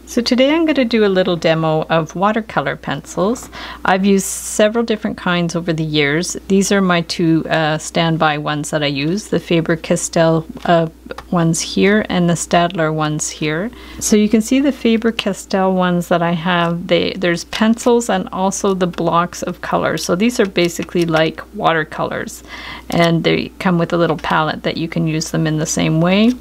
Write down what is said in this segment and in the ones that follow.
So today I'm going to do a little demo of watercolor pencils. I've used several different kinds over the years. These are my two standby ones that I use, the Faber-Castell ones here and the Staedtler ones here. So you can see the Faber-Castell ones that I have, there's pencils and also the blocks of color. So these are basically like watercolors, and they come with a little palette that you can use them in the same way.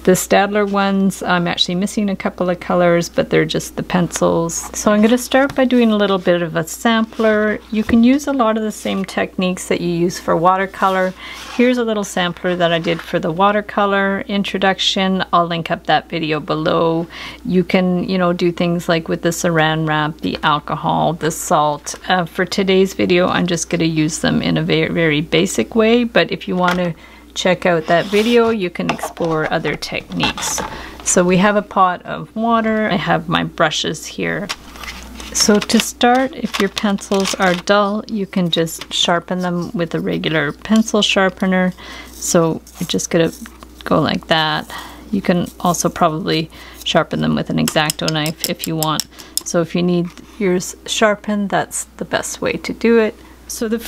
The Staedtler ones, I'm actually missing a couple of colors, but they're just the pencils. So I'm going to start by doing a little bit of a sampler. You can use a lot of the same techniques that you use for watercolor. Here's a little sampler that I did for the watercolor introduction. I'll link up that video below. You can, do things like with the saran wrap, the alcohol, the salt. For today's video, I'm just going to use them in a very, very basic way, but if you want to check out that video, you can explore other techniques. So we have a pot of water. I have my brushes here. So to start, if your pencils are dull, you can just sharpen them with a regular pencil sharpener. So you're just gonna go like that. You can also probably sharpen them with an X-Acto knife if you want. So if you need yours sharpened, that's the best way to do it. So the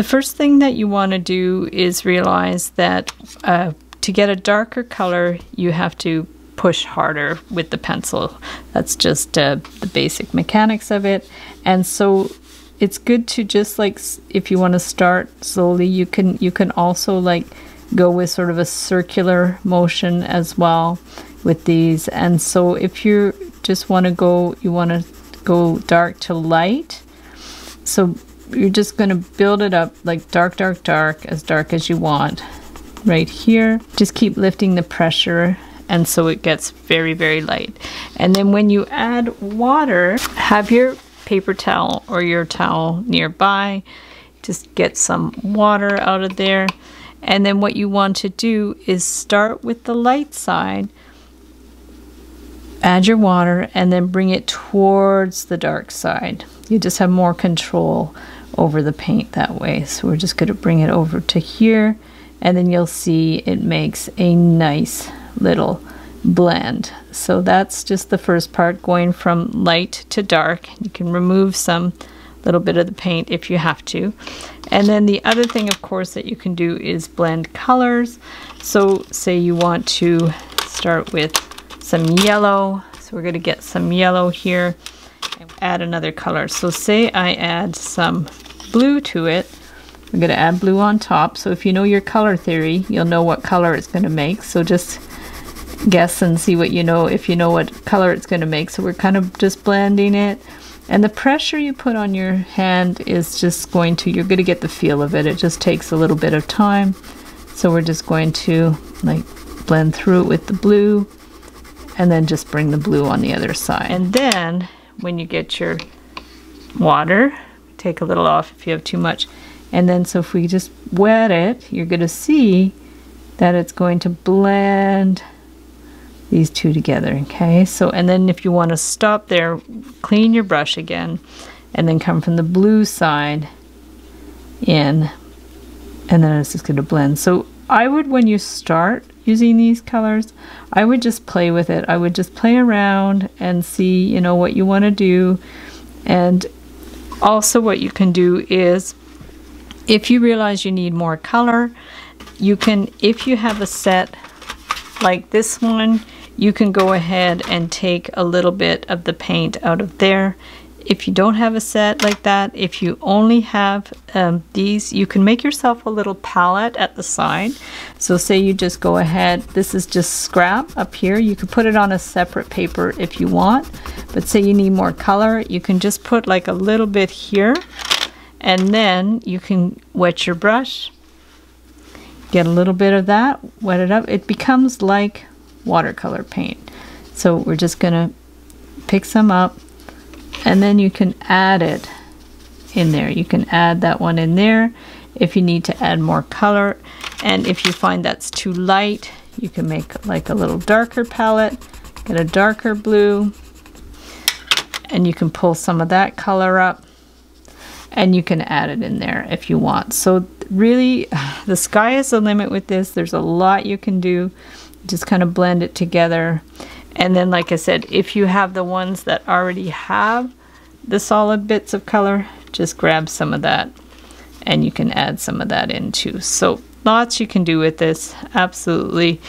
first thing that you want to do is realize that to get a darker color, you have to push harder with the pencil. That's just the basic mechanics of it. And so it's good to just if you want to start slowly, you can also go with sort of a circular motion as well with these. And so if you just want to go dark to light. So you're just going to build it up like dark, dark, dark, as dark as you want right here. Just keep lifting the pressure, and so it gets very, very light. And then when you add water, have your paper towel or your towel nearby. Just get some water out of there. And then what you want to do is start with the light side, add your water, and then bring it towards the dark side. You just have more control over the paint that way. So we're just going to bring it over to here, and then you'll see it makes a nice little blend. So that's just the first part, going from light to dark. You can remove some little bit of the paint if you have to. And then the other thing, of course, that you can do is blend colors. So say you want to start with some yellow. So we're going to get some yellow here and add another color. So say I add some blue to it. We're going to add blue on top. So if you know your color theory, you'll know what color it's going to make. So just guess and see what you know, if you know what color it's going to make. So we're kind of just blending it. And the pressure you put on your hand is just you're going to get the feel of it. It just takes a little bit of time. So we're just going to blend through it with the blue, and then just bring the blue on the other side. And then when you get your water, take a little off if you have too much. And then so if we just wet it, you're going to see that it's going to blend these two together, okay? So, and then if you want to stop there, clean your brush again, and then come from the blue side in, and then it's just going to blend. So I would, when you start using these colors, I would just play with it. I would just play around and see, what you want to do. And also what you can do is, if you realize you need more color, you can, if you have a set like this one, you can go ahead and take a little bit of the paint out of there. If you don't have a set like that, if you only have these, you can make yourself a little palette at the side. So say you just go ahead, this is just scrap up here. You could put it on a separate paper if you want, but say you need more color, you can just put a little bit here, and then you can wet your brush, get a little bit of that, wet it up. It becomes like watercolor paint. So we're just gonna pick some up, and then you can add it in there. You can add that one in there if you need to add more color. And if you find that's too light, you can make a little darker palette, get a darker blue, and you can pull some of that color up, and you can add it in there if you want. So really, the sky is the limit with this. There's a lot you can do. Just kind of blend it together. And then, like I said, if you have the ones that already have the solid bits of color, just grab some of that and you can add some of that in too. So lots you can do with this, absolutely.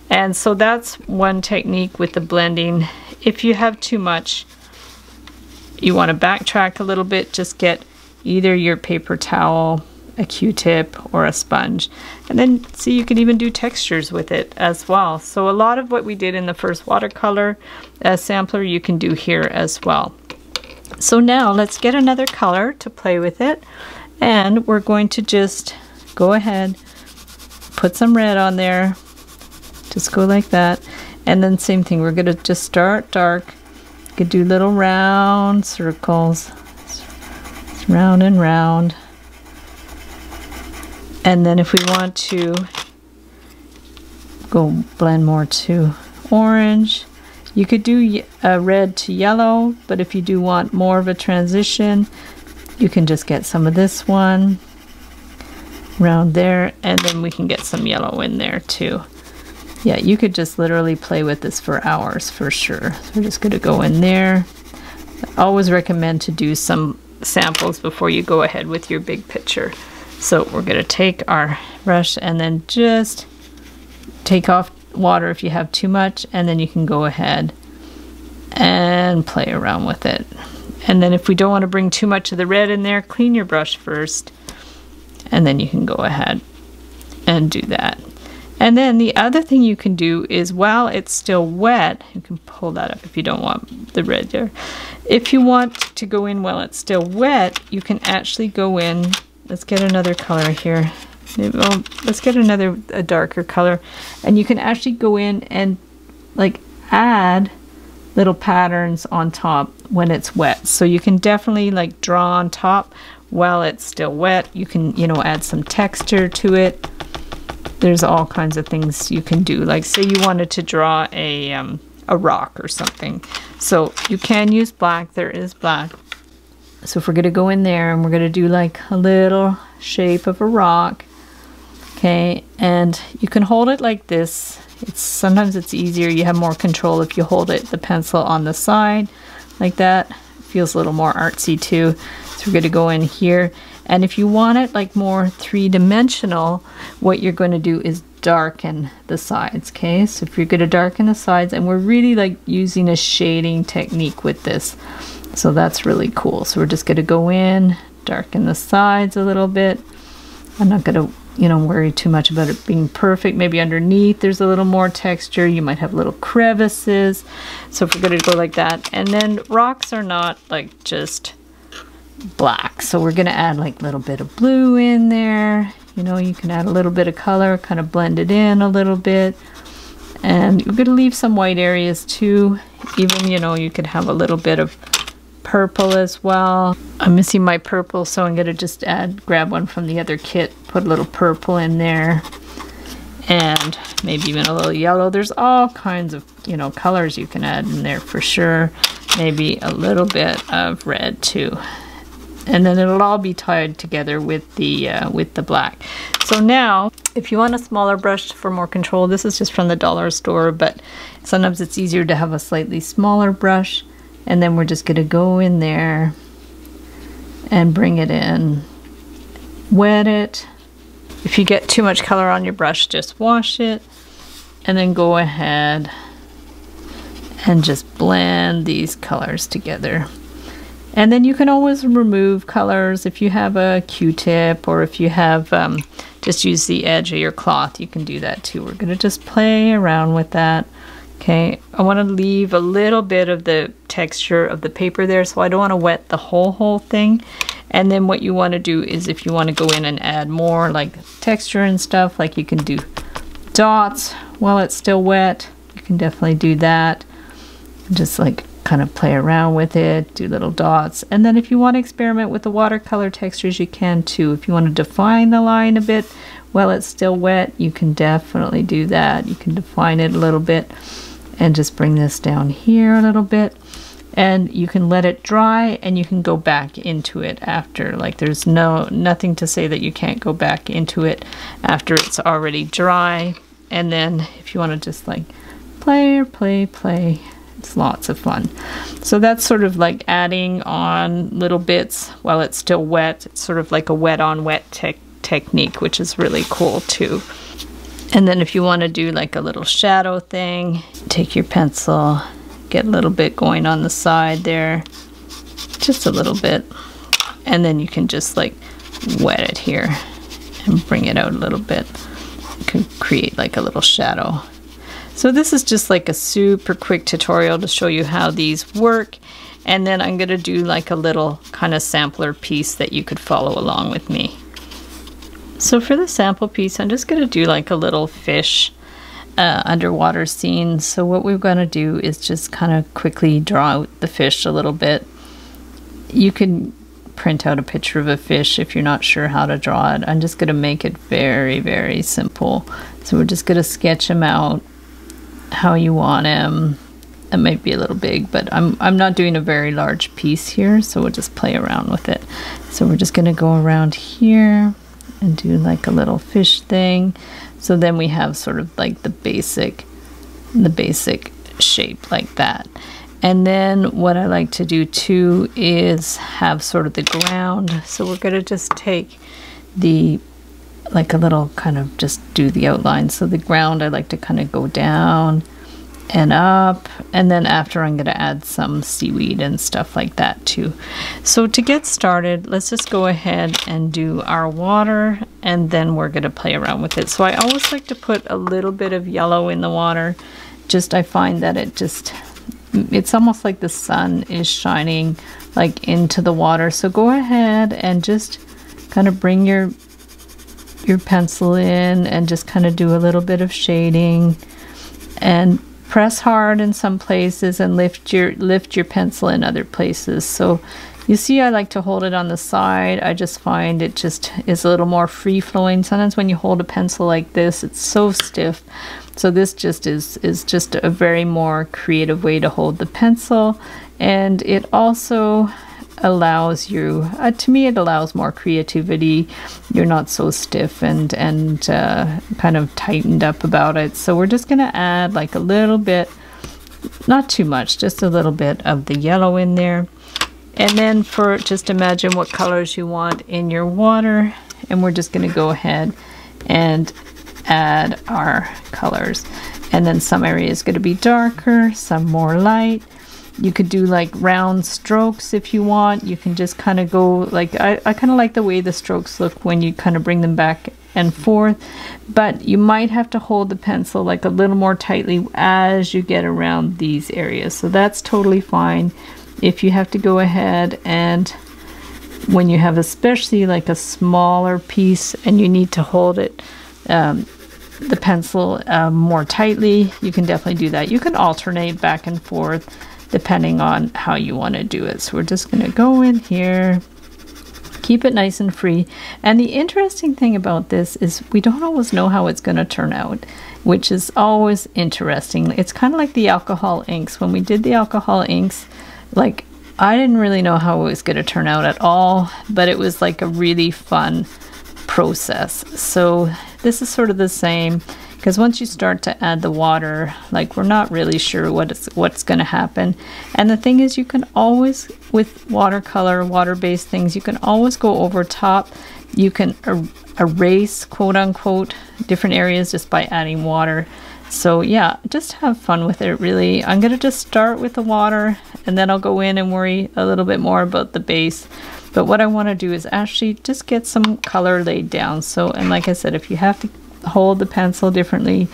And so that's one technique with the blending. If you have too much, you want to backtrack a little bit, just get either your paper towel, a Q-tip, or a sponge. And then see, you can even do textures with it as well. So a lot of what we did in the first watercolor sampler, you can do here as well. So now let's get another color to play with it. And we're going to just go ahead, put some red on there. Just go like that. And then same thing, we're going to just start dark. You could do little round circles. It's round and round. And then if we want to go blend more to orange, you could do red to yellow, but if you do want more of a transition, you can just get some of this one around there, and then we can get some yellow in there too. Yeah, you could just literally play with this for hours for sure. So we're just going to go in there. I always recommend to do some samples before you go ahead with your big picture. So we're going to take our brush and then just take off water if you have too much, and then you can go ahead and play around with it. And then if we don't want to bring too much of the red in there, clean your brush first, and then you can go ahead and do that. And then the other thing you can do is while it's still wet, you can pull that up if you don't want the red there. If you want to go in while it's still wet, you can actually go in. Let's get another color here. Well, let's get a darker color, and you can actually go in and like add little patterns on top when it's wet. So you can definitely like draw on top while it's still wet. You can, you know, add some texture to it. There's all kinds of things you can do. Like say you wanted to draw a rock or something. So you can use black. There is black. So if we're going to go in there and we're going to do like a little shape of a rock, okay, and you can hold it like this. Sometimes it's easier, you have more control if you hold the pencil on the side like that. It feels a little more artsy too. So we're going to go in here, and if you want it like more three-dimensional, what you're going to do is darken the sides, okay? So if you're going to darken the sides, and we're really like using a shading technique with this. So that's really cool. So we're just going to go in, darken the sides a little bit. I'm not going to, you know, worry too much about it being perfect. Maybe underneath there's a little more texture. You might have little crevices. So if we're going to go like that. And then rocks are not like just black. So we're going to add like a little bit of blue in there. You know, you can add a little bit of color, kind of blend it in a little bit. And you're going to leave some white areas too. Even, you know, you could have a little bit of purple as well. I'm missing my purple, so I'm going to just grab one from the other kit, put a little purple in there, and maybe even a little yellow. There's all kinds of, you know, colors you can add in there for sure. Maybe a little bit of red too. And then it'll all be tied together with the black. So now, if you want a smaller brush for more control, this is just from the dollar store, but sometimes it's easier to have a slightly smaller brush. And then we're just going to go in there and bring it in, wet it. If you get too much color on your brush, just wash it, and then go ahead and just blend these colors together. And then you can always remove colors if you have a Q-tip, or if you have just use the edge of your cloth, you can do that too. We're going to just play around with that. Okay, I want to leave a little bit of the texture of the paper there, so I don't want to wet the whole thing. And then what you want to do is, if you want to go in and add more like texture and stuff, like you can do dots while it's still wet, you can definitely do that. Just like kind of play around with it, do little dots. And then if you want to experiment with the watercolor textures, you can too. If you want to define the line a bit while it's still wet, you can definitely do that. You can define it a little bit and just bring this down here a little bit, and you can let it dry and you can go back into it after. Like there's nothing to say that you can't go back into it after it's already dry. And then if you want to just like play or play, play. It's lots of fun. So that's sort of like adding on little bits while it's still wet. It's sort of like a wet on wet technique, which is really cool too. And then if you want to do like a little shadow thing, take your pencil, get a little bit going on the side there, just a little bit, and then you can just like wet it here and bring it out a little bit. You can create like a little shadow. So this is just like a super quick tutorial to show you how these work, and then I'm going to do like a little kind of sampler piece that you could follow along with me. So for the sample piece, I'm just going to do like a little fish underwater scene. So what we're going to do is just kind of quickly draw out the fish a little bit. You can print out a picture of a fish if you're not sure how to draw it. I'm just going to make it very, very simple. So we're just going to sketch him out how you want him. It might be a little big, but I'm not doing a very large piece here, so we'll just play around with it. So we're just going to go around here and do like a little fish thing. So then we have sort of like the basic shape like that. And then what I like to do too is have sort of the ground. So we're going to just take the like a little kind of just do the outline. So the ground I like to kind of go down and up, and then after I'm going to add some seaweed and stuff like that too. So to get started, let's just go ahead and do our water, and then we're going to play around with it. So I always like to put a little bit of yellow in the water. Just I find that it's almost like the sun is shining like into the water. So go ahead and just kind of bring your pencil in and just kind of do a little bit of shading, and press hard in some places and lift your pencil in other places. So you see I like to hold it on the side. I just find it just is a little more free flowing. Sometimes when you hold a pencil like this, it's so stiff. So this just is just a very more creative way to hold the pencil, and it also allows you, to me it allows more creativity. You're not so stiff and kind of tightened up about it. So we're just going to add like a little bit, not too much, just a little bit of the yellow in there. And then just imagine what colors you want in your water, and we're just going to go ahead and add our colors. And then some areas going to be darker, some more light. You could do like round strokes if you want. You can just kind of go like, I kind of like the way the strokes look when you kind of bring them back and forth, but you might have to hold the pencil like a little more tightly as you get around these areas. So that's totally fine. If you have to go ahead and when you have especially like a smaller piece and you need to hold it, the pencil more tightly, you can definitely do that. You can alternate back and forth depending on how you want to do it. So we're just going to go in here, keep it nice and free. And the interesting thing about this is we don't always know how it's going to turn out, which is always interesting. It's kind of like the alcohol inks. When we did the alcohol inks, like I didn't really know how it was going to turn out at all, but it was like a really fun process. So this is sort of the same, because once you start to add the water, like we're not really sure what's going to happen. And the thing is, you can always, with watercolor, water-based things, you can always go over top. You can erase, quote unquote, different areas just by adding water. So yeah, just have fun with it, really. I'm going to just start with the water, and then I'll go in and worry a little bit more about the base. But what I want to do is actually just get some color laid down. So, and like I said, if you have to hold the pencil differently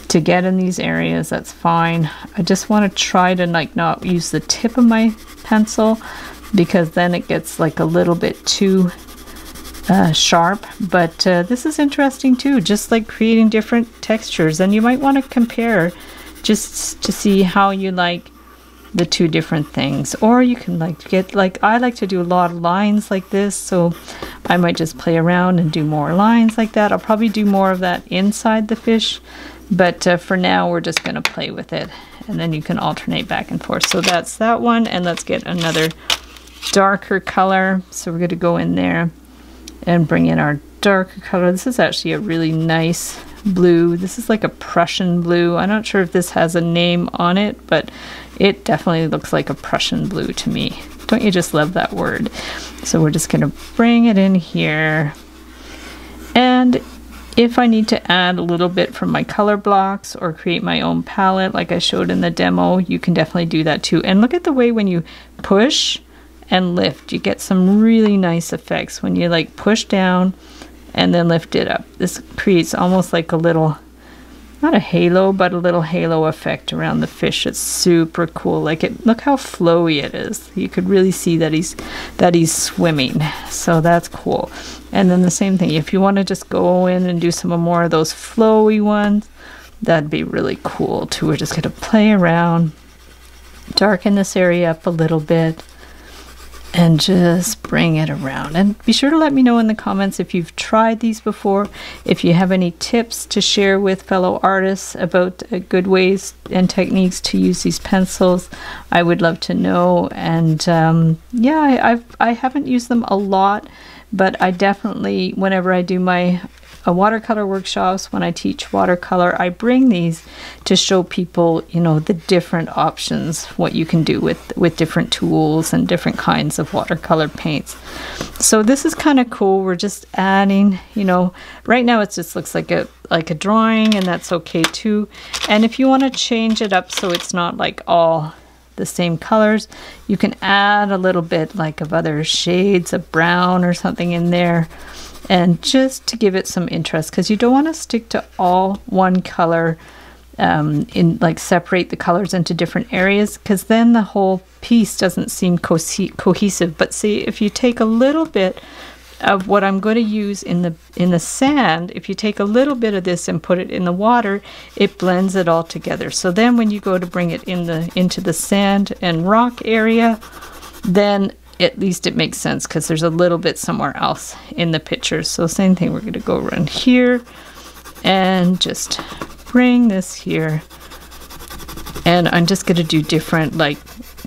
to get in these areas, that's fine. I just want to try to like not use the tip of my pencil, because then it gets like a little bit too sharp. But this is interesting too, just like creating different textures, and you might want to compare just to see how you like the two different things. Or you can like get, like I like to do a lot of lines like this, so I might just play around and do more lines like that. I'll probably do more of that inside the fish, but for now we're just going to play with it, and then you can alternate back and forth. So that's that one, and let's get another darker color. So we're going to go in there and bring in our darker color. This is actually a really nice blue. This is like a Prussian blue. I'm not sure if this has a name on it, but it definitely looks like a Prussian blue to me. Don't you just love that word? So we're just going to bring it in here. And if I need to add a little bit from my color blocks or create my own palette like I showed in the demo, you can definitely do that too. And look at the way when you push and lift, you get some really nice effects when you like push down and then lift it up. This creates almost like a little, not a halo, but a little halo effect around the fish. It's super cool. Like it, look how flowy it is. You could really see that he's swimming. So that's cool. And then the same thing, if you want to just go in and do some more of those flowy ones, that'd be really cool too. We're just going to play around, darken this area up a little bit, and just bring it around. And be sure to let me know in the comments if you've tried these before, if you have any tips to share with fellow artists about good ways and techniques to use these pencils. I would love to know. And yeah, I haven't used them a lot, but I definitely, whenever I do my watercolor workshops, when I teach watercolor, I bring these to show people, you know, the different options, what you can do with different tools and different kinds of watercolor paints. So this is kind of cool. We're just adding, you know, right now it just looks like a drawing, and that's okay too. And if you want to change it up so it's not like all the same colors, you can add a little bit like of other shades of brown or something in there. And just to give it some interest, because you don't want to stick to all one color, in like separate the colors into different areas, because then the whole piece doesn't seem cohesive. But see, if you take a little bit of what I'm going to use in the sand, if you take a little bit of this and put it in the water, it blends it all together. So then when you go to bring it into the sand and rock area, then at least it makes sense because there's a little bit somewhere else in the picture. So same thing, we're going to go around here and just bring this here. And I'm just going to do different like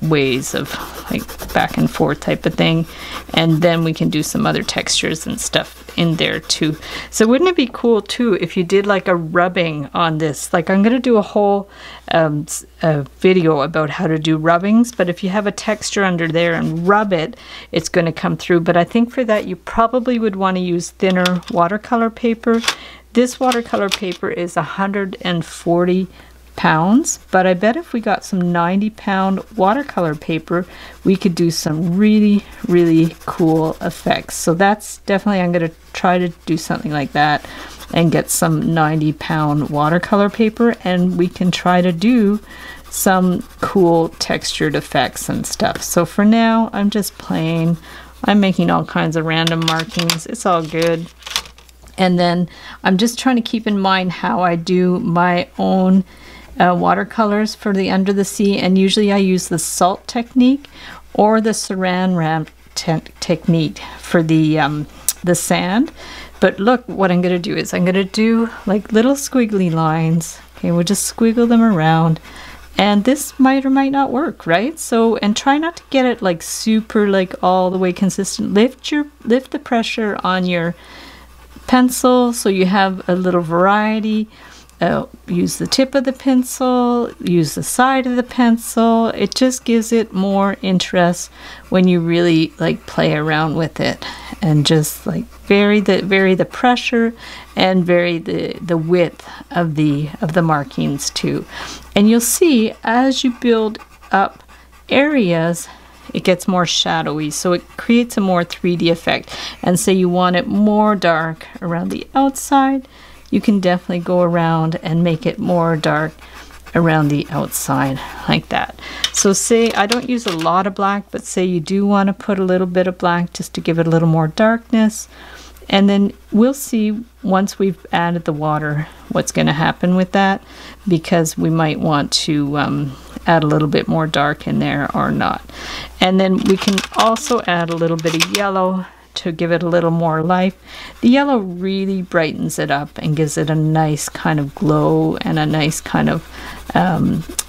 ways of like back and forth type of thing. And then we can do some other textures and stuff in there too. So wouldn't it be cool too if you did like a rubbing on this? Like I'm going to do a whole video about how to do rubbings, but if you have a texture under there and rub it, it's going to come through. But I think for that you probably would want to use thinner watercolor paper. This watercolor paper is 140 pounds, but I bet if we got some 90-pound watercolor paper, we could do some really, really cool effects. So that's definitely, I'm going to try to do something like that and get some 90-pound watercolor paper, and we can try to do some cool textured effects and stuff. So for now, I'm just playing. I'm making all kinds of random markings. It's all good. And then I'm just trying to keep in mind how I do my own watercolors for the under the sea, and usually I use the salt technique or the saran wrap technique for the sand. But look, what I'm going to do is I'm going to do like little squiggly lines. Okay, we'll just squiggle them around, and this might or might not work, right? So, and try not to get it like super like all the way consistent. Lift the pressure on your pencil so you have a little variety. Use the tip of the pencil, use the side of the pencil. It just gives it more interest when you really like play around with it, and just like vary the pressure and vary the width of the markings too. And you'll see as you build up areas, it gets more shadowy, so it creates a more 3D effect. And say you want it more dark around the outside, you can definitely go around and make it more dark around the outside like that. So say I don't use a lot of black, but say you do want to put a little bit of black just to give it a little more darkness. And then we'll see once we've added the water what's going to happen with that, because we might want to add a little bit more dark in there or not. And then we can also add a little bit of yellow to give it a little more life. The yellow really brightens it up and gives it a nice kind of glow and a nice kind of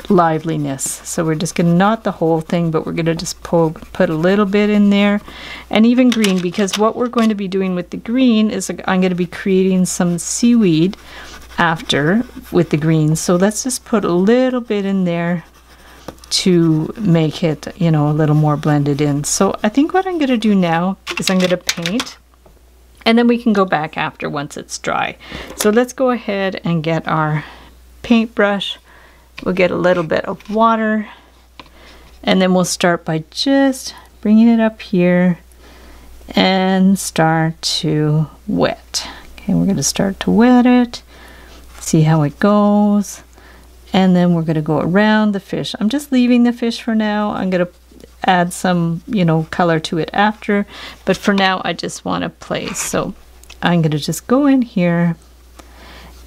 liveliness. So we're just going to, not the whole thing, but we're going to just put a little bit in there. And even green, because what we're going to be doing with the green is I'm going to be creating some seaweed after with the greens. So let's just put a little bit in there to make it, you know, a little more blended in. So I think what I'm going to do now is I'm going to paint, and then we can go back after once it's dry. So let's go ahead and get our paintbrush. We'll get a little bit of water, and then we'll start by just bringing it up here and start to wet. Okay, we're going to start to wet it, see how it goes, and then we're going to go around the fish. I'm just leaving the fish for now. I'm going to add some, you know, color to it after, but for now I just want to play. So I'm going to just go in here,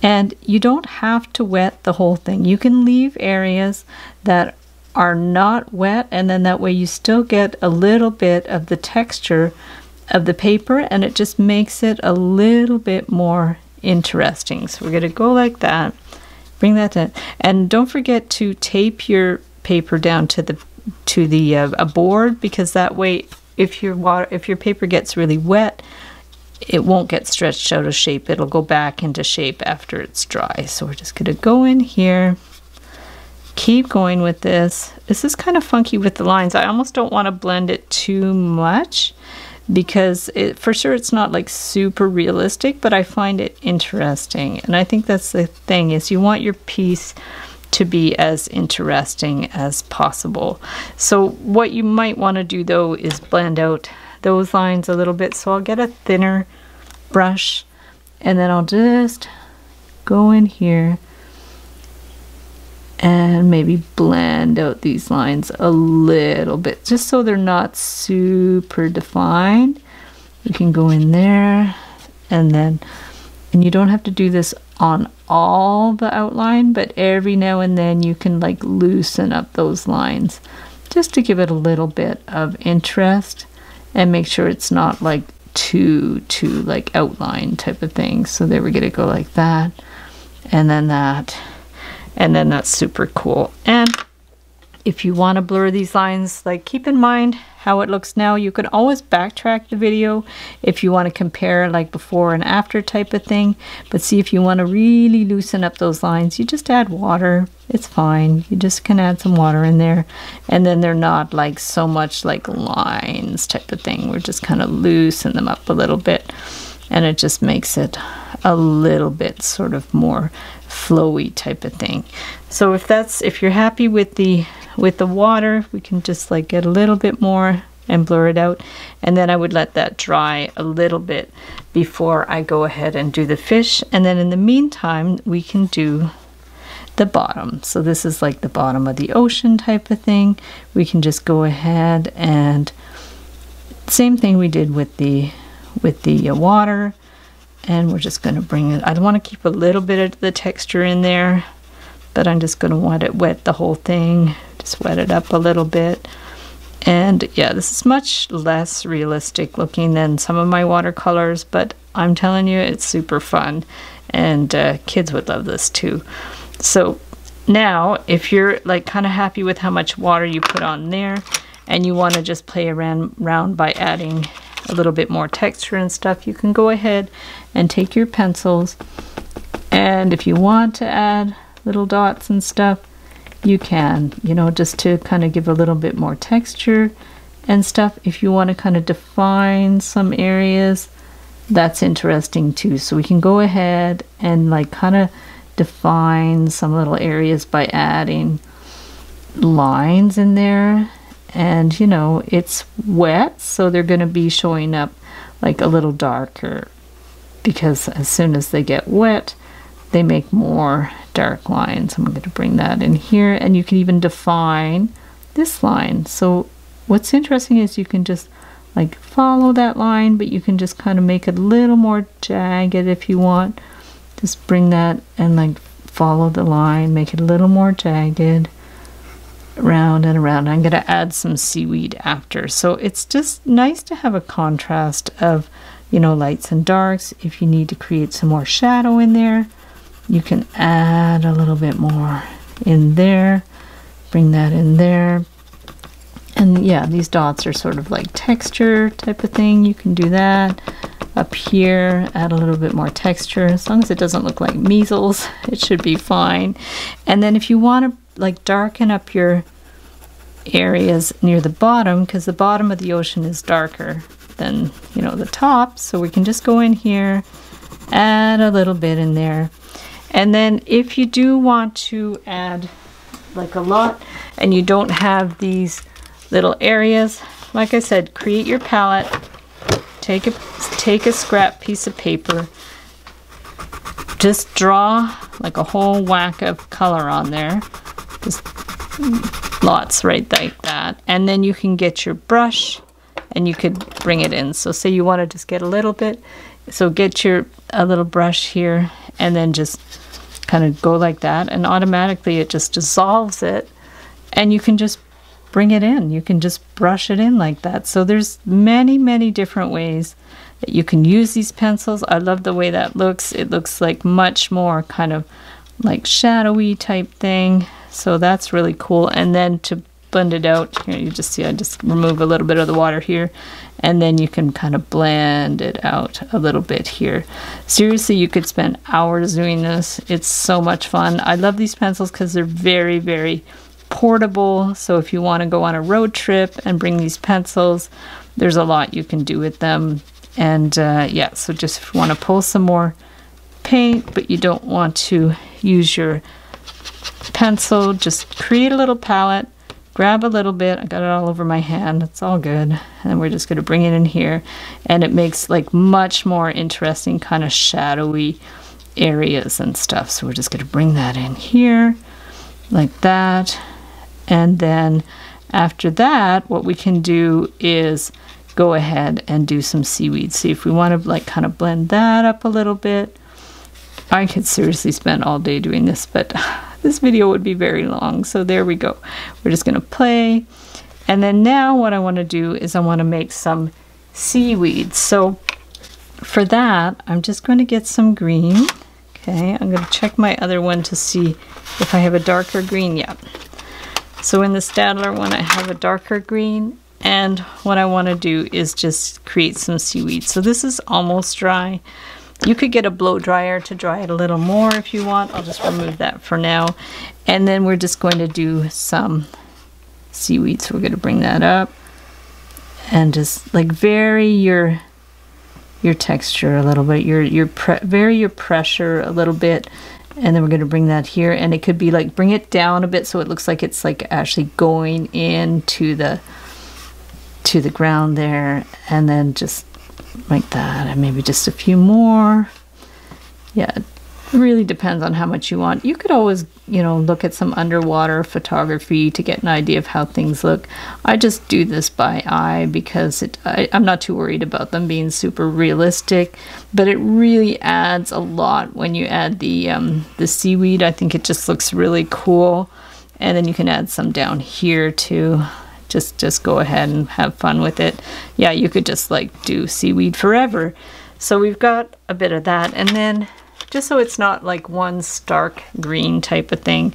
and you don't have to wet the whole thing. You can leave areas that are not wet, and then that way you still get a little bit of the texture of the paper, and it just makes it a little bit more interesting. So we're going to go like that, bring that in, and don't forget to tape your paper down to the a board, because that way if your paper gets really wet, it won't get stretched out of shape. It'll go back into shape after it's dry. So we're just going to go in here, keep going with this. This is kind of funky with the lines. I almost don't want to blend it too much, because for sure it's not like super realistic, but I find it interesting. And I think that's the thing, is you want your piece to be as interesting as possible. So what you might want to do though is blend out those lines a little bit. So I'll get a thinner brush, and then I'll just go in here and maybe blend out these lines a little bit, just so they're not super defined. You can go in there, and you don't have to do this on all the outline, but every now and then you can like loosen up those lines just to give it a little bit of interest and make sure it's not like too like outline type of thing. So there we're gonna go like that, and then that. And then that's super cool. And if you want to blur these lines, like, keep in mind how it looks now. You can always backtrack the video if you want to compare like before and after type of thing. But see, if you want to really loosen up those lines, you just add water. It's fine. You just can add some water in there. And then they're not like so much like lines type of thing. We're just kind of loosen them up a little bit. And it just makes it a little bit sort of more flowy type of thing. So if you're happy with the water, we can just like get a little bit more and blur it out. And then I would let that dry a little bit before I go ahead and do the fish. And then in the meantime, we can do the bottom. So this is like the bottom of the ocean type of thing. We can just go ahead and same thing we did with the water, and we're just going to bring it. I want to keep a little bit of the texture in there, but I'm just going to want it wet the whole thing. Just wet it up a little bit. And yeah, this is much less realistic looking than some of my watercolors, but I'm telling you, it's super fun, and kids would love this too. So now if you're like kind of happy with how much water you put on there, and you want to just play around by adding a little bit more texture and stuff, you can go ahead and take your pencils, and if you want to add little dots and stuff, you can, you know, just to kind of give a little bit more texture and stuff. If you want to kind of define some areas, that's interesting too. So we can go ahead and like kind of define some little areas by adding lines in there. And you know, it's wet, so they're going to be showing up like a little darker, because as soon as they get wet, they make more dark lines. I'm going to bring that in here, and you can even define this line. So what's interesting is you can just like follow that line, but you can just kind of make it a little more jagged if you want. Just bring that and like follow the line, make it a little more jagged. Around and around. I'm going to add some seaweed after. So it's just nice to have a contrast of, you know, lights and darks. If you need to create some more shadow in there, you can add a little bit more in there. Bring that in there. And yeah, these dots are sort of like texture type of thing. You can do that. up here, add a little bit more texture. As long as it doesn't look like measles, it should be fine. And then if you want to like darken up your areas near the bottom, because the bottom of the ocean is darker than, you know, the top, so we can just go in here, add a little bit in there. And then if you do want to add like a lot and you don't have these little areas, like I said, create your palette, take a scrap piece of paper, just draw like a whole whack of color on there, just lots right like that. And then you can get your brush and you could bring it in. So say you want to just get a little bit, so get a little brush here and then just kind of go like that, and automatically it just dissolves it, and you can just bring it in. You can just brush it in like that. So there's many different ways that you can use these pencils. I love the way that looks. It looks like much more kind of like shadowy type thing. So that's really cool. And then to blend it out, here you just see I just remove a little bit of the water here, and then you can kind of blend it out a little bit here. Seriously, you could spend hours doing this. It's so much fun. I love these pencils because they're very portable. So if you want to go on a road trip and bring these pencils, there's a lot you can do with them. And yeah, so just if you want to pull some more paint but you don't want to use your pencil, just create a little palette, grab a little bit. I got it all over my hand. It's all good. And we're just going to bring it in here, and it makes like much more interesting kind of shadowy areas and stuff. So we're just going to bring that in here like that. And then after that, what we can do is go ahead and do some seaweed. See if we want to like kind of blend that up a little bit. I could seriously spend all day doing this, but this video would be very long. So there we go. We're just going to play. And then now what I want to do is I want to make some seaweed. So for that, I'm just going to get some green. Okay, I'm going to check my other one to see if I have a darker green yet. So in the Staedtler one, I have a darker green. And what I want to do is just create some seaweed. So this is almost dry. You could get a blow dryer to dry it a little more if you want. I'll just remove that for now. And then we're just going to do some seaweed. So we're going to bring that up and just like vary your texture a little bit, vary your pressure a little bit. And then we're going to bring that here, and it could be like bring it down a bit so it looks like it's like actually going into the ground there, and then just like that, and maybe just a few more. Yeah, it really depends on how much you want. You could always, you know, look at some underwater photography to get an idea of how things look. I just do this by eye because I'm not too worried about them being super realistic, but it really adds a lot when you add the seaweed. I think it just looks really cool. And then you can add some down here too. Just go ahead and have fun with it. Yeah, you could just like do seaweed forever. So we've got a bit of that, and then just so it's not like one stark green type of thing,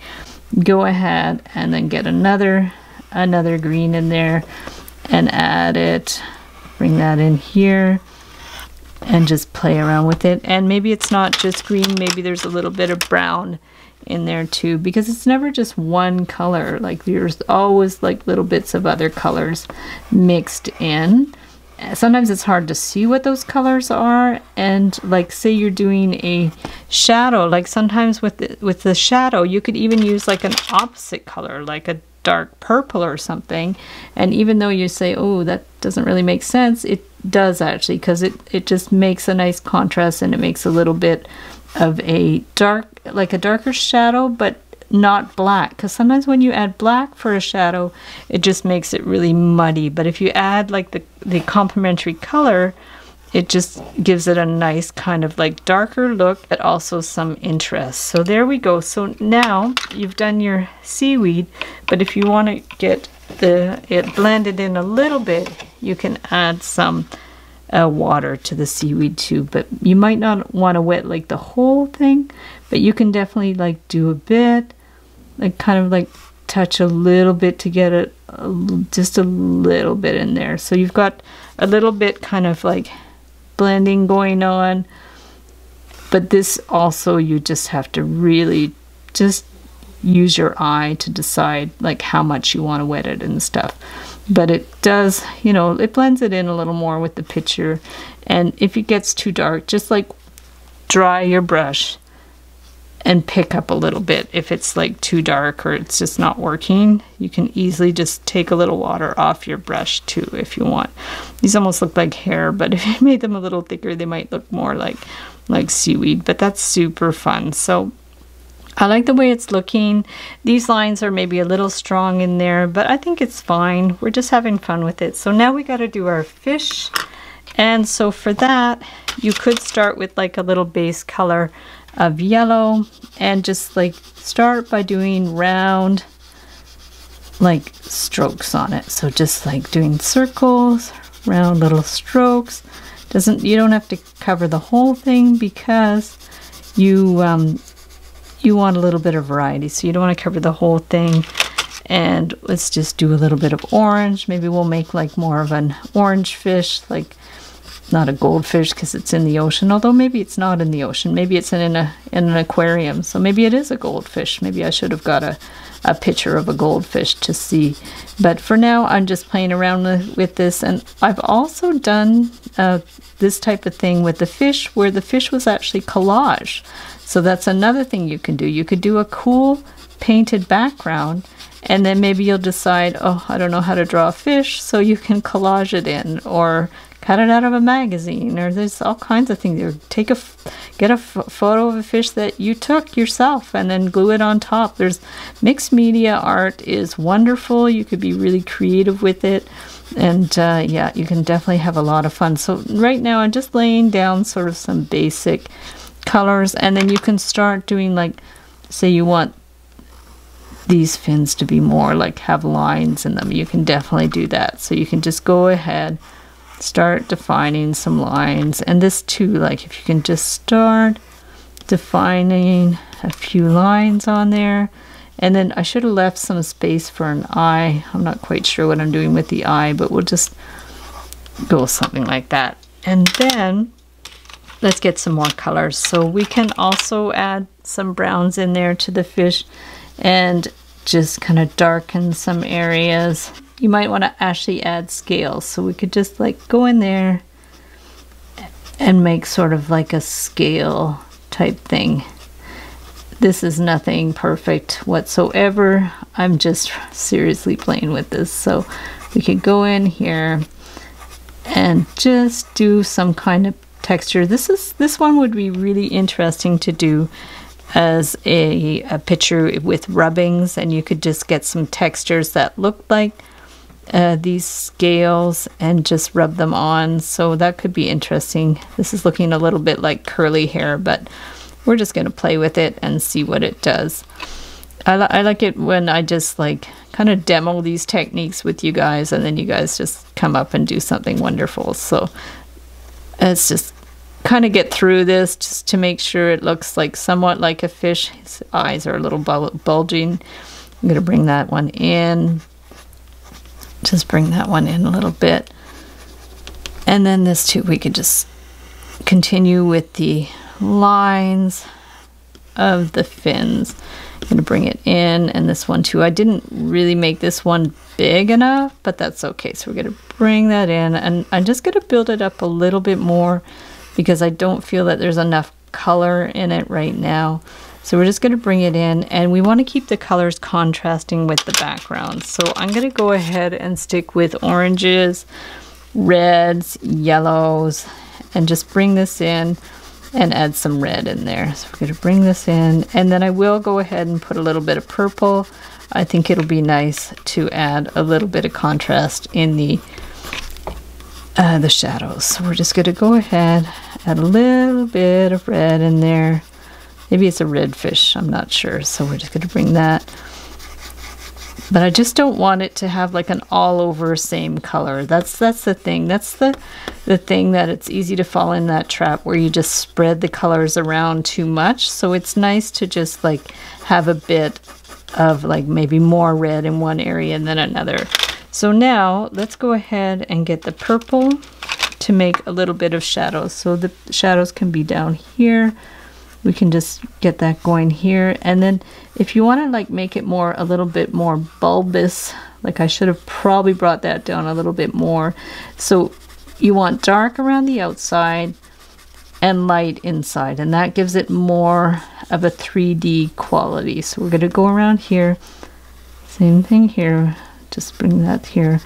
go ahead and then get another green in there and add it. Bring that in here and just play around with it. And maybe it's not just green, maybe there's a little bit of brown in there too, because it's never just one color. Like there's always like little bits of other colors mixed in. Sometimes it's hard to see what those colors are, and like say you're doing a shadow, like sometimes with the shadow you could even use like an opposite color, like a dark purple or something, and even though you say, oh, that doesn't really make sense, it does actually, because it just makes a nice contrast, and it makes a little bit of a darker shadow, but not black, because sometimes when you add black for a shadow, it just makes it really muddy. But if you add like the complementary color, it just gives it a nice kind of like darker look, but also some interest. So there we go. So now you've done your seaweed, but if you want to get it blended in a little bit, you can add some water to the seaweed too, but you might not want to wet like the whole thing, but you can definitely like do a bit, like kind of like touch a little bit to get it just a little bit in there. So you've got a little bit kind of like blending going on. But this also, you just have to really just use your eye to decide like how much you want to wet it and stuff. But it does, you know, it blends it in a little more with the picture. And if it gets too dark, just like dry your brush and pick up a little bit. If it's like too dark or it's just not working, you can easily just take a little water off your brush too if you want. These almost look like hair, but if you made them a little thicker, they might look more like seaweed, but that's super fun. So I like the way it's looking. These lines are maybe a little strong in there, but I think it's fine. We're just having fun with it. So now we got to do our fish. And so for that, you could start with like a little base color of yellow and just like start by doing round like strokes on it. So just like doing circles, round little strokes. You don't have to cover the whole thing because you want a little bit of variety, so you don't want to cover the whole thing. And let's just do a little bit of orange. Maybe we'll make like more of an orange fish, like not a goldfish because it's in the ocean, although maybe it's not in the ocean. Maybe it's in an aquarium, so maybe it is a goldfish. Maybe I should have got a picture of a goldfish to see. But for now, I'm just playing around with this. And I've also done this type of thing with the fish where the fish was actually collage. So that's another thing you can do. You could do a cool painted background, and then maybe you'll decide, oh, I don't know how to draw a fish, so you can collage it in, or cut it out of a magazine, or there's all kinds of things. Or get a photo of a fish that you took yourself and then glue it on top. There's mixed media art is wonderful. You could be really creative with it. And yeah, you can definitely have a lot of fun. So right now I'm just laying down sort of some basic colors, and then you can start doing, like, say you want these fins to be more like have lines in them. You can definitely do that. So you can just go ahead, start defining some lines. And this too, like if you can just start defining a few lines on there. And then I should have left some space for an eye. I'm not quite sure what I'm doing with the eye, but we'll just go something like that. And then let's get some more colors. So we can also add some browns in there to the fish and just kind of darken some areas. You might want to actually add scales. So we could just like go in there and make sort of like a scale type thing. This is nothing perfect whatsoever. I'm just seriously playing with this. So we could go in here and just do some kind of texture. This one would be really interesting to do as a picture with rubbings, and you could just get some textures that look like these scales and just rub them on. So that could be interesting. This is looking a little bit like curly hair, but we're just going to play with it and see what it does. I like it when I just like kind of demo these techniques with you guys, and then you guys just come up and do something wonderful. So let's just kind of get through this just to make sure it looks like somewhat like a fish. His eyes are a little bulging. I'm going to bring that one in. Just bring that one in a little bit. And then this too, we could just continue with the lines of the fins. I'm going to bring it in, and this one too. I didn't really make this one big enough, but that's okay. So we're going to bring that in, and I'm just going to build it up a little bit more because I don't feel that there's enough color in it right now. So we're just going to bring it in, and we want to keep the colors contrasting with the background. So I'm going to go ahead and stick with oranges, reds, yellows, and just bring this in and add some red in there. So we're going to bring this in, and then I will go ahead and put a little bit of purple. I think it'll be nice to add a little bit of contrast in the shadows. So we're just going to go ahead, add a little bit of red in there. Maybe it's a red fish, I'm not sure. So we're just going to bring that. But I just don't want it to have like an all over same color. That's the thing. That's the thing that it's easy to fall in that trap where you just spread the colors around too much. So it's nice to just like have a bit of like maybe more red in one area than another. So now let's go ahead and get the purple to make a little bit of shadows. So the shadows can be down here. We can just get that going here. And then if you want to like make it more, a little bit more bulbous, like I should have probably brought that down a little bit more. So you want dark around the outside and light inside, and that gives it more of a 3D quality. So we're going to go around here, same thing here, just bring that here,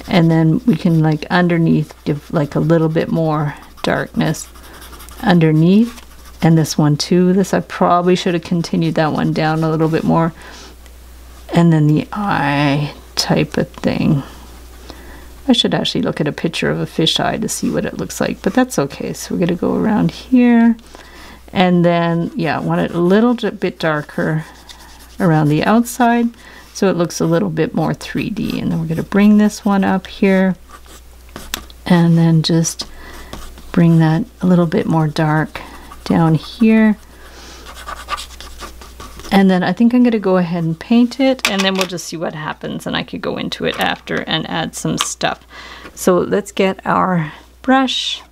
and then we can like underneath give like a little bit more darkness underneath. And this one too, this I probably should have continued that one down a little bit more. And then the eye type of thing, I should actually look at a picture of a fish eye to see what it looks like, but that's okay. So we're going to go around here, and then yeah, I want it a little bit darker around the outside so it looks a little bit more 3D. And then we're going to bring this one up here and then just bring that a little bit more dark down here. And then I think I'm going to go ahead and paint it, and then we'll just see what happens, and I could go into it after and add some stuff. So let's get our brush,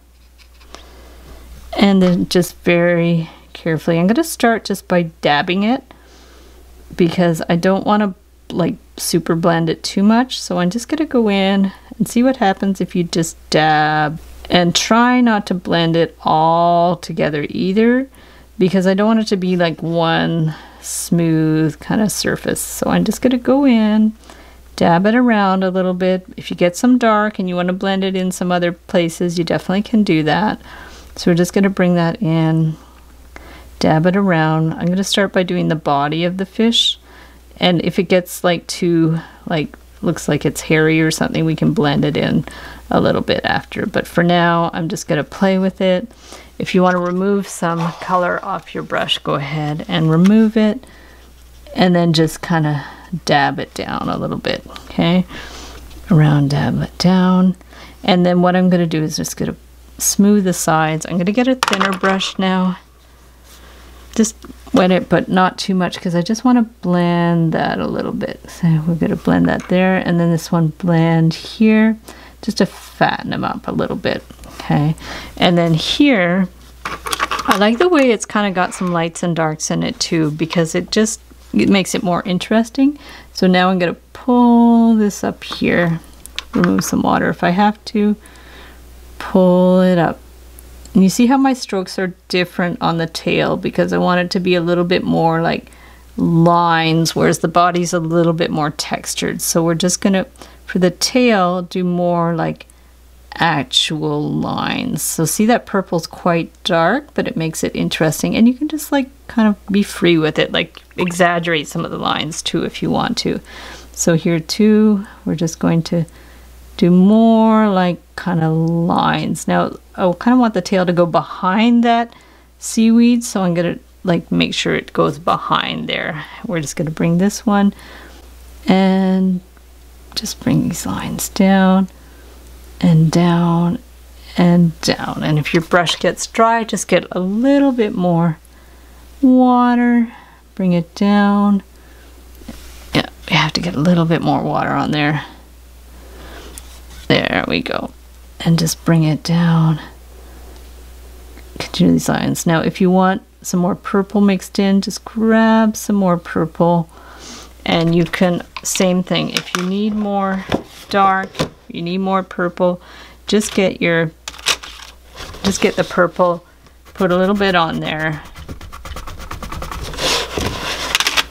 and then just very carefully, I'm going to start just by dabbing it because I don't want to like super blend it too much. So I'm just going to go in and see what happens if you just dab, and try not to blend it all together either, because I don't want it to be like one smooth kind of surface. So I'm just going to go in, dab it around a little bit. If you get some dark and you want to blend it in some other places, you definitely can do that. So we're just going to bring that in, dab it around. I'm going to start by doing the body of the fish, and if it gets like too like looks like it's hairy or something, we can blend it in a little bit after. But for now, I'm just going to play with it. If you want to remove some color off your brush, go ahead and remove it, and then just kind of dab it down a little bit, okay? Around, dab it down. And then what I'm going to do is just going to smooth the sides. I'm going to get a thinner brush now. Just wet it, but not too much, because I just want to blend that a little bit. So we're going to blend that there, and then this one blend here, just to fatten them up a little bit, okay? And then here, I like the way it's kind of got some lights and darks in it too, because it makes it more interesting. So now I'm going to pull this up here, remove some water if I have to, pull it up. And you see how my strokes are different on the tail, because I want it to be a little bit more like lines, whereas the body's a little bit more textured. So we're just gonna, for the tail, do more like actual lines. So see, that purple's quite dark, but it makes it interesting. And you can just like kind of be free with it, like exaggerate some of the lines too if you want to. So here too, we're just going to do more like kind of lines. Now I kind of want the tail to go behind that seaweed, so I'm gonna like make sure it goes behind there. We're just gonna bring this one and just bring these lines down and down and down. And if your brush gets dry, just get a little bit more water, bring it down. Yeah, you have to get a little bit more water on there. There we go. And just bring it down. Continue these lines. Now if you want some more purple mixed in, just grab some more purple, and you can, same thing, if you need more dark, you need more purple, just get the purple, put a little bit on there,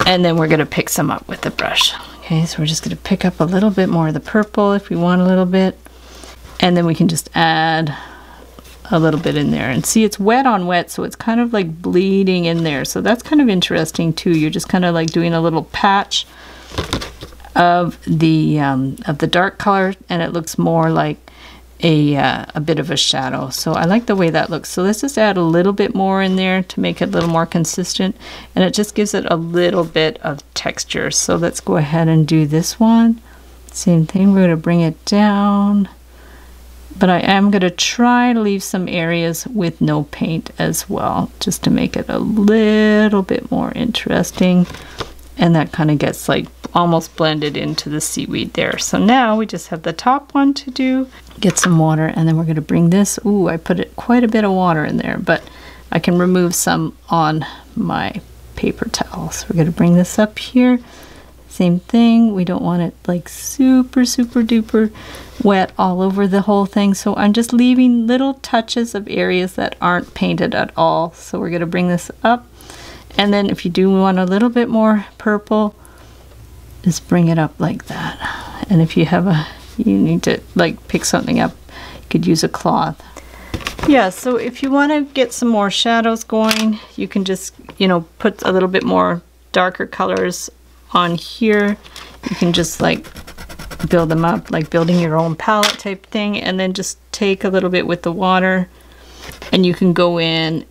and then we're going to pick some up with the brush. Okay, so we're just going to pick up a little bit more of the purple if we want a little bit, and then we can just add a little bit in there. And see, it's wet on wet, so it's kind of like bleeding in there. So that's kind of interesting too. You're just kind of like doing a little patch of the dark color, and it looks more like a bit of a shadow. So I like the way that looks. So let's just add a little bit more in there to make it a little more consistent, and it just gives it a little bit of texture. So let's go ahead and do this one. Same thing, we're going to bring it down, but I am going to try to leave some areas with no paint as well, just to make it a little bit more interesting. And that kind of gets like almost blended into the seaweed there. So now we just have the top one to do. get some water, and then we're going to bring this. Ooh, I put quite a bit of water in there, but I can remove some on my paper towel. So we're going to bring this up here. Same thing. We don't want it like super duper wet all over the whole thing. So I'm just leaving little touches of areas that aren't painted at all. So we're going to bring this up. And then if you do want a little bit more purple, just bring it up like that. And if you need to like pick something up, you could use a cloth. Yeah, so if you want to get some more shadows going, you can just, you know, put a little bit more darker colors on here. You can just like build them up, like building your own palette type thing, and then just take a little bit with the water, and you can go in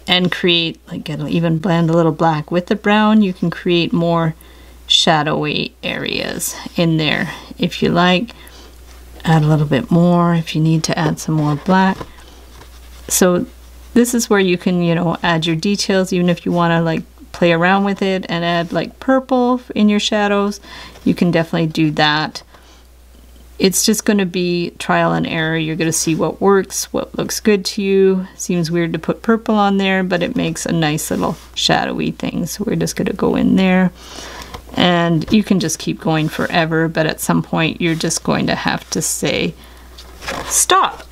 and create, like, even blend a little black with the brown. You can create more shadowy areas in there if you like. Add a little bit more if you need to add some more black. So this is where you can, you know, add your details. Even if you want to like play around with it and add like purple in your shadows, you can definitely do that. It's just going to be trial and error. You're going to see what works, what looks good to you. Seems weird to put purple on there, but it makes a nice little shadowy thing. So we're just going to go in there, and you can just keep going forever, but at some point you're just going to have to say stop.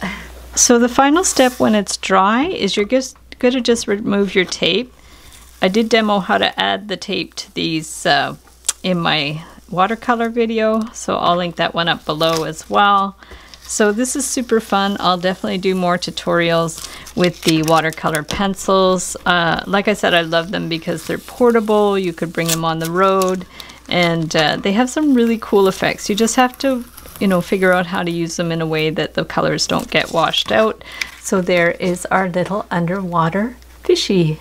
So the final step when it's dry is you're just going to just remove your tape. I did demo how to add the tape to these in my watercolor video, so I'll link that one up below as well. So this is super fun. I'll definitely do more tutorials with the watercolor pencils. Like I said, I love them because they're portable. You could bring them on the road, and they have some really cool effects. You just have to, you know, figure out how to use them in a way that the colors don't get washed out. So there is our little underwater fishy.